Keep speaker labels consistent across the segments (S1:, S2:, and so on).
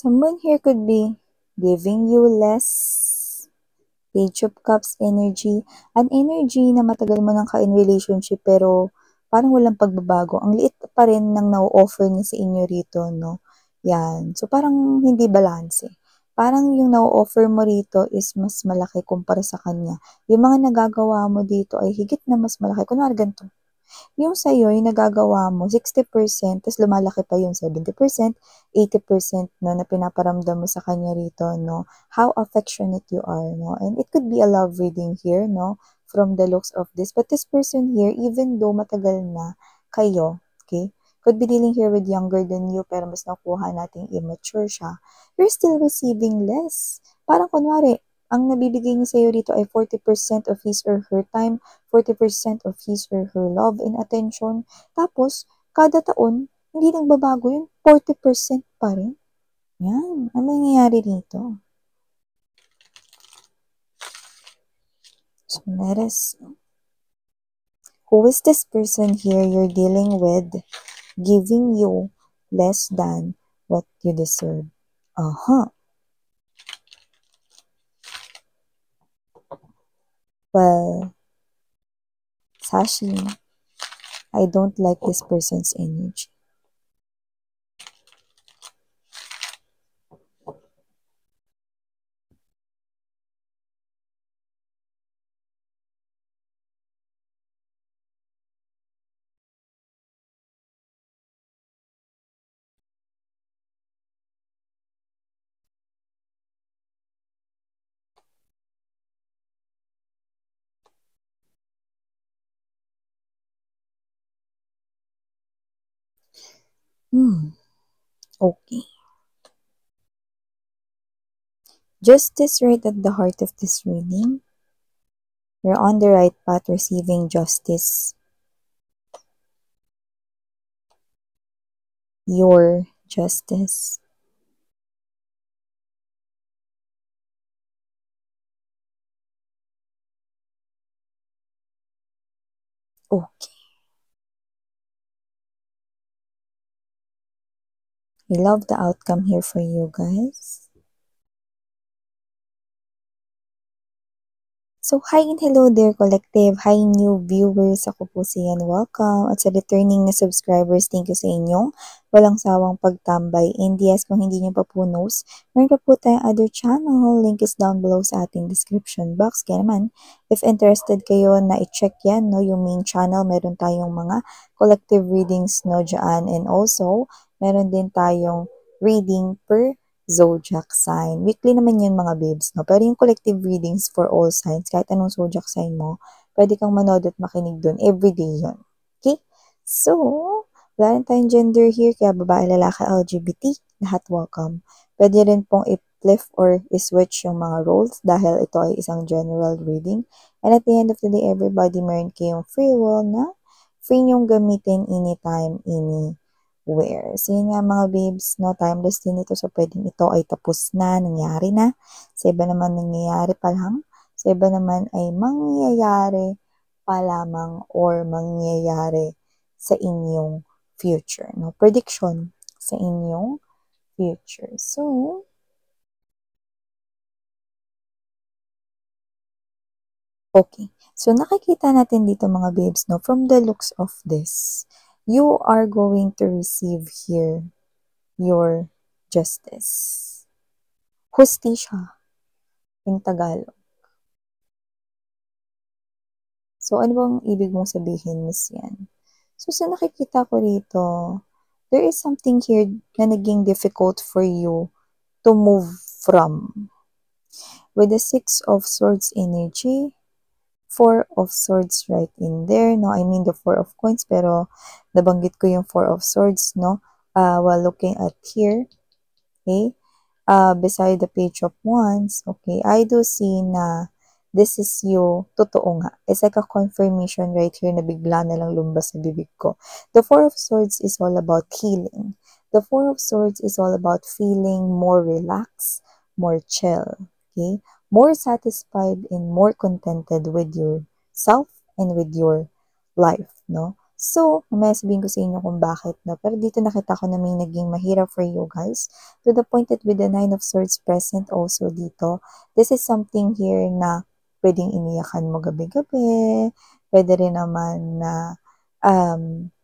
S1: Someone here could be giving you less. Page of Cups energy. An energy na matagal mo nang ka-in relationship pero parang walang pagbabago. Ang liit pa rin ng na-offer niya sa inyo rito, no? Yan. So, parang hindi balance eh. Parang yung na-offer mo rito is mas malaki kumpara sa kanya. Yung mga nagagawa mo dito ay higit na mas malaki. Kunwari ganito. Yung sa'yo, yung nagagawa mo, 60%, tapos lumalaki pa yung 70%, 80% no, na pinaparamdam mo sa kanya rito, no? How affectionate you are, no? And it could be a love reading here, no? From the looks of this. But this person here, even though matagal na kayo, okay? Could be dealing here with younger than you, pero mas nakuha nating immature siya. You're still receiving less. Parang kunwari, ang nabibigay niya sa'yo rito ay 40% of his or her time, 40% of his or her love and attention. Tapos, kada taon, hindi nagbabago yun. 40% pa rin. Yan. Ano nangyayari dito? So, let us see. Who is this person here you're dealing with giving you less than what you deserve? Well, Sashi, I don't like this person's energy. Okay. Justice right at the heart of this reading. You're on the right path receiving justice. Your justice. Okay. I love the outcome here for you guys. So, hi and hello there, collective. Hi, new viewers. Ako po si Yan. Welcome. At sa returning na subscribers, thank you sa inyong walang sawang pagtambay. And yes, kung hindi nyo pa po knows, meron pa po tayong other channel. Link is down below sa ating description box. Kaya naman, if interested kayo na i-check yan, no, yung main channel, meron tayong mga collective readings, no, dyan. And also, meron din tayong reading per zodiac sign. Weekly naman yun mga babes, no? Pero yung collective readings for all signs, kahit anong zodiac sign mo, pwede kang manood at makinig dun. Everyday yun. Okay? So, wala rin tayong gender here, kaya babae, lalaki, LGBT, lahat welcome. Pwede rin pong i-flip or i-switch yung mga roles dahil ito ay isang general reading. And at the end of the day, everybody meron kayong free will na free nyong gamitin anytime, anywhere. So, yun nga mga babes, no, timeless din ito. So, pwedeng ito ay tapos na, nangyari na. Sa iba naman nangyayari pa lang. Sa iba naman ay mangyayari pa lamang or mangyayari sa inyong future. No? Prediction sa inyong future. So, okay. So, nakikita natin dito mga babes, no, from the looks of this, you are going to receive here your justice. Hustisya in Tagalog. So, ano bang ibig mong sabihin, Miss Yan? So, sa nakikita ko rito, there is something here na naging difficult for you to move from. With the Six of Swords energy, Four of Swords right in there, no? I mean the Four of Coins, pero nabanggit ko yung Four of Swords, no? While looking at here, okay? Beside the Page of Wands, okay, I do see na this is you, totoo nga. It's like a confirmation right here na bigla na lang lumabas sa bibig ko. The Four of Swords is all about healing. The Four of Swords is all about feeling more relaxed, more chill, okay? More satisfied and more contented with yourself and with your life, no? So, mamaya sabihin ko sa inyo kung bakit, no? Pero dito nakita ko na may naging mahirap for you guys. To the point that with the Nine of Swords present also dito, this is something here na pwedeng iniyakan mo gabi-gabi, pwede rin naman na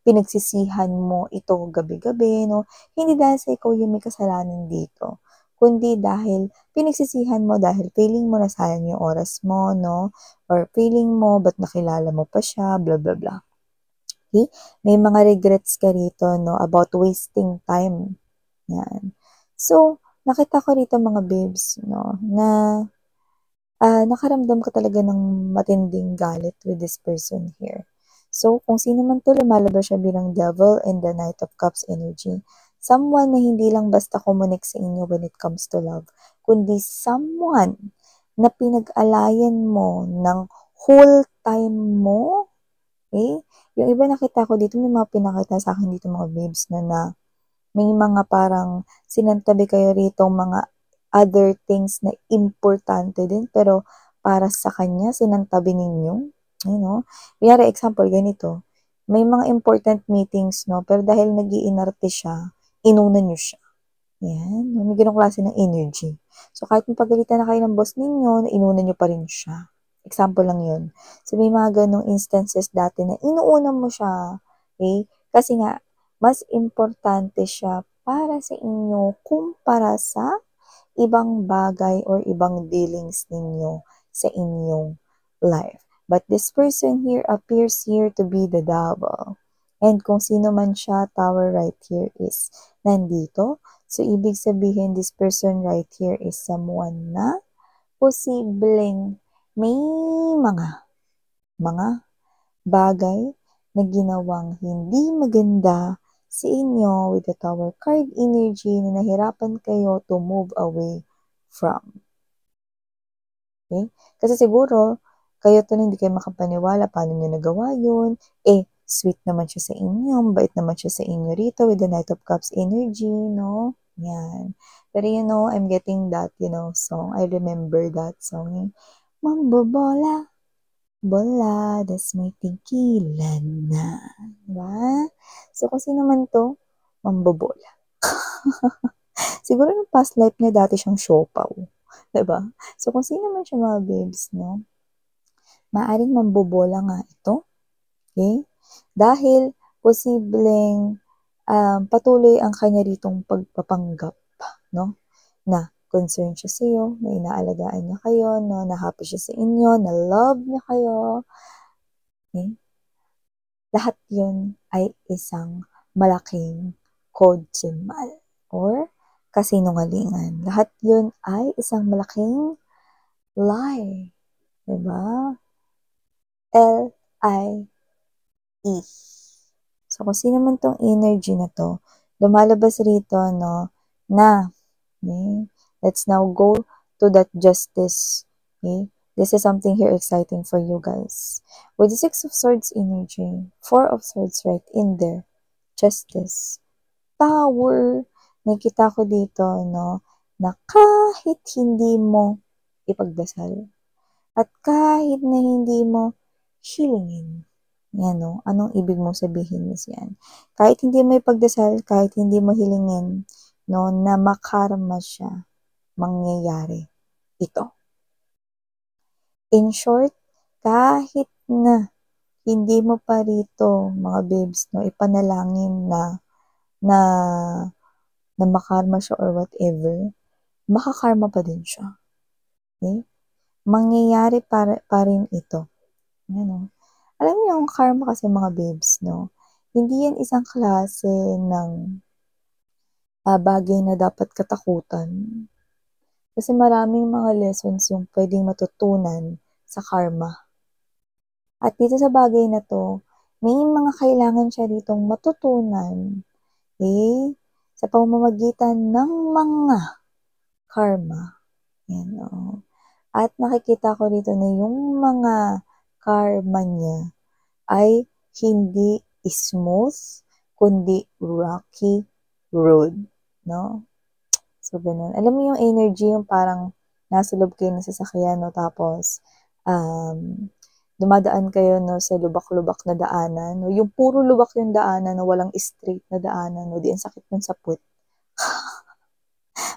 S1: pinagsisihan mo ito gabi-gabi, no? Hindi dahil sa ikaw yung may kasalanan dito, kundi dahil pinagsisihan mo dahil feeling mo na sayang yung oras mo, no? Or feeling mo, ba't nakilala mo pa siya, blah, blah, blah. Okay? May mga regrets ka rito, no? About wasting time. Yan. So, nakita ko rito mga babes, no? Na nakaramdam ka talaga ng matinding galit with this person here. So, kung sino man to, lumalabas siya bilang devil and the Knight of Cups energy. Someone na hindi lang basta connect sa inyo when it comes to love, kundi someone na pinag-alayan mo ng whole time mo. Okay? Yung iba nakita ko dito, may mga pinakita sa akin dito mga babes na may mga parang sinantabi kayo rito mga other things na importante din, pero para sa kanya, sinantabi ninyo. You know? Kunyari, example, ganito. May mga important meetings, no? Pero dahil nag-iinarte siya, inuna niyo siya. Yan. May ganong klase ng energy. So, kahit mapagalitan na kayo ng boss ninyo, inuna niyo pa rin siya. Example lang yun. So, may mga ganong instances dati na inuuna mo siya. Okay? Kasi nga, mas importante siya para sa inyo kumpara sa ibang bagay or ibang dealings ninyo sa inyong life. But this person here appears here to be the devil. And kung sino man siya, tower right here is nandito. So, ibig sabihin, this person right here is someone na posibleng may mga bagay na ginawang hindi maganda sa inyo with the Tower card energy na nahirapan kayo to move away from. Okay? Kasi siguro, kayo to na hindi kayo makapaniwala paano nyo nagawa yun. Sweet naman siya sa inyo, mabait naman siya sa inyo rito with the Knight of Cups energy, no? Yan. Pero I'm getting that, song. I remember that song. Mambobola, bola, das may tingkilan na. Diba? So, kung sino man to, mambobola. Siguro ng past life niya dati siyang siopaw. Diba? So, kung sino man siya mga babes, no? Maaring mambobola nga ito. Okay? Dahil posibleng patuloy ang kanya ritong pagpapanggap, no? Na concerned siya sa iyo, na inaalagaan niya kayo, no? Na happy siya sa inyo, na love niya kayo. Okay? Lahat yun ay isang malaking kodsimal or kasinungalingan. Lahat yun ay isang malaking lie. Diba? L-I-E. So, kung sino man tong energy na to, lumalabas rito, no, na, okay, let's now go to that justice, okay? This is something here exciting for you guys. With the Six of Swords energy, Four of Swords right in there, justice, Tower, nakita ko dito, no, na kahit hindi mo ipagdasal, at kahit na hindi mo hilingin, yan, no, anong ibig mong sabihin is yan. Kahit hindi mo ipagdasal, kahit hindi mo hilingin, no, na makarma siya, mangyayari ito. In short, kahit na hindi mo pa rito, mga babes, no, ipanalangin na makarma siya or whatever, makakarma pa din siya. Okay? Mangyayari pa rin ito. Ano? Alam niyo, yung karma kasi mga babes, no, hindi yan isang klase ng bagay na dapat katakutan. Kasi maraming mga lessons yung pwedeng matutunan sa karma. At dito sa bagay na to, may mga kailangan siya ditong matutunan, okay, sa pamamagitan ng mga karma. Yan, o. At nakikita ko dito na yung mga karma niya ay hindi smooth, kundi rocky road, no? So, ganun. Alam mo yung energy, yung parang nasa loob kayo ng sasakyan, no? Tapos, dumadaan kayo, no, sa lubak-lubak na daanan, no, yung puro lubak yung daanan, no, walang straight na daanan, no, di ang sakit nun sa puwet.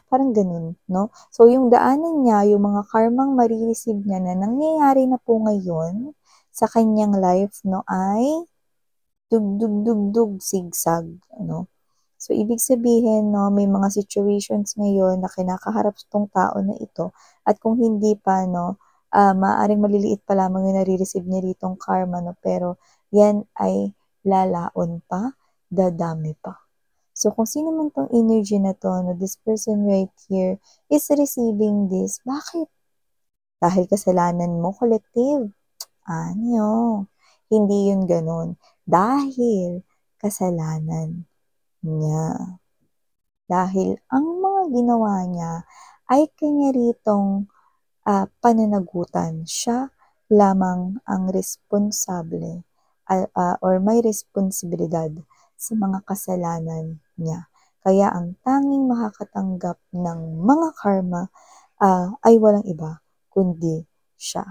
S1: Parang ganun, no? So, yung daanan niya, yung mga karmang marireceive niya na nangyayari na po ngayon sa kanyang life, no, ay dug-dug-dug-dug, zigzag, ano? So, ibig sabihin, no, may mga situations ngayon na kinakaharap tong tao na ito at kung hindi pa, no, maaaring maliliit pa lamang yung nare-receive niya ritong karma, no, pero yan ay lalaon pa, dadami pa. So, kung sino man tong energy na to, no, this person right here is receiving this. Bakit? Dahil kasalanan mo, collective. Anyo? Hindi yun ganun. Dahil kasalanan niya. Dahil ang mga ginawa niya ay kanya ritong pananagutan. Siya lamang ang responsable or may responsibilidad sa mga kasalanan niya. Kaya ang tanging makakatanggap ng mga karma ay walang iba kundi siya.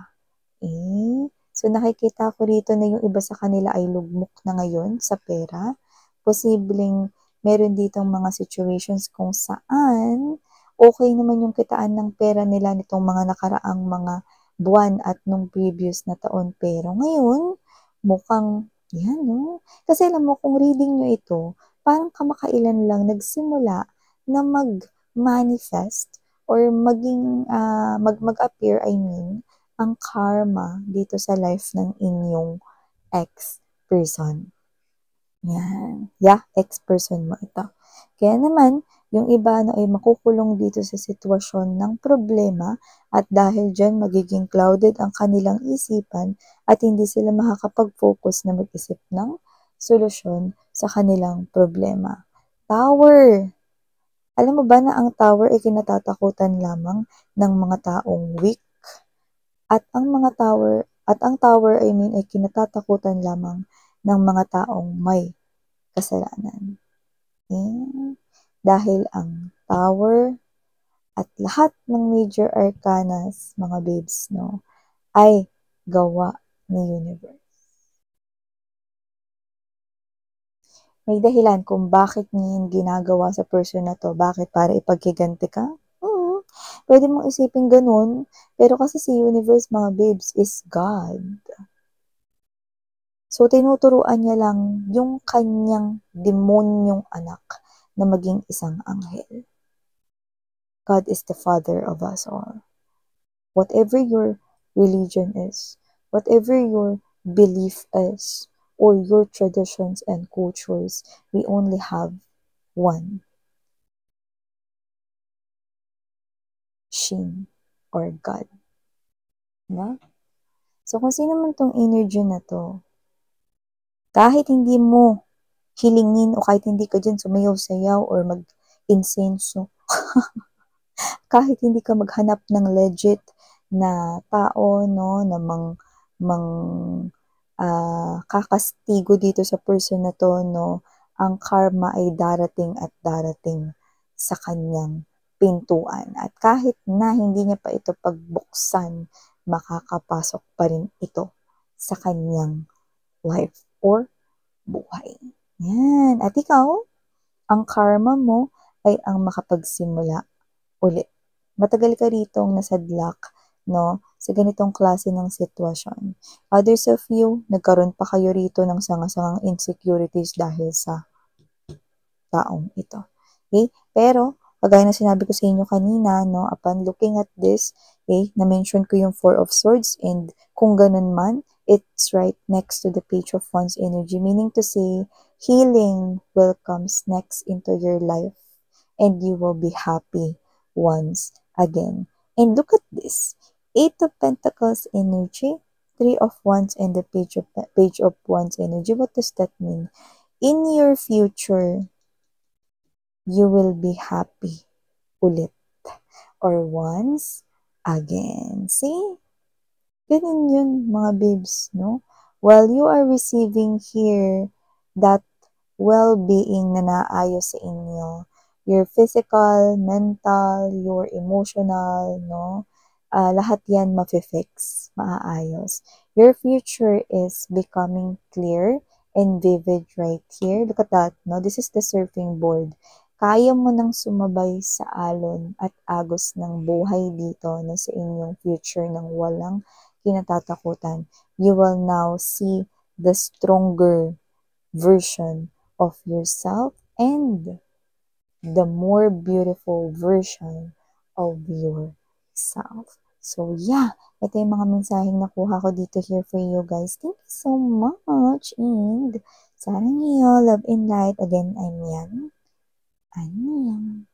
S1: So nakikita ko rito na yung iba sa kanila ay lugmok na ngayon sa pera. Posibleng meron ditong mga situations kung saan okay naman yung kitaan ng pera nila nitong mga nakaraang mga buwan at nung previous na taon. Pero ngayon, mukhang, yan no? Kasi alam mo, kung reading nyo ito, parang kamakailan lang nagsimula na mag-manifest or mag-appear, I mean, ang karma dito sa life ng inyong ex-person. Yan. Yeah, ex-person mo ito. Kaya naman, yung iba na ay makukulong dito sa sitwasyon ng problema at dahil dyan magiging clouded ang kanilang isipan at hindi sila makakapag-focus na mag-isip ng solusyon sa kanilang problema. Tower! Alam mo ba na ang tower ay kinatatakutan lamang ng mga taong weak? At ang tower I mean ay kinatatakutan lamang ng mga taong may kasalanan. Dahil ang tower at lahat ng major arcanas, mga babes, no, ay gawa ni universe. May dahilan kung bakit niya ginagawa sa person na to. Bakit? Para ipagkiganti ka? Pwede mong isipin ganun. Pero kasi si universe, mga babes, is God. So, tinuturuan niya lang yung kanyang demonyong anak na maging isang anghel. God is the Father of us all. Whatever your religion is, whatever your belief is, or your traditions and cultures, we only have one. Shin, or God. Diba? So, kung sino man tong energy na to, kahit hindi mo hilingin o kahit hindi ka dyan sumayaw-sayaw or mag-insenso, kahit hindi ka maghanap ng legit na tao, no, na kakastigo dito sa person na to, no, ang karma ay darating at darating sa kanyang pintuan. At kahit na hindi niya pa ito pagbuksan, makakapasok pa rin ito sa kanyang life or buhay. Yan. At ikaw, ang karma mo ay ang makapagsimula ulit. Matagal ka ritong nasadlak, no, sa ganitong klase ng sitwasyon. Others of you, nagkaroon pa kayo rito ng sanga-sangang insecurities dahil sa taong ito. Okay? Pero, kagaya na sinabi ko sa inyo kanina, no, upon looking at this, okay, na-mention ko yung Four of Swords and kung ganun man, it's right next to the Page of Wands energy, meaning to say, healing will comes next into your life and you will be happy once again. And look at this, Eight of Pentacles energy, Three of Wands and the Page of Wands energy. What does that mean? In your future, you will be happy ulit or once again. See? Ganun yun, mga babes, no? While you are receiving here that well-being na naayos sa inyo, your physical, mental, your emotional, no? lahat yan mafi-fix, maaayos. Your future is becoming clear and vivid right here. Look at that, no? This is the surfing board. Kaya mo nang sumabay sa alon at agos ng buhay dito no, sa inyong future ng walang kinatatakutan. You will now see the stronger version of yourself and the more beautiful version of yourself. So yeah, ito yung mga mensaheng nakuha ko dito here for you guys. Thank you so much and sarang iyo, love and light. Again, I'm Yan. Annyeong.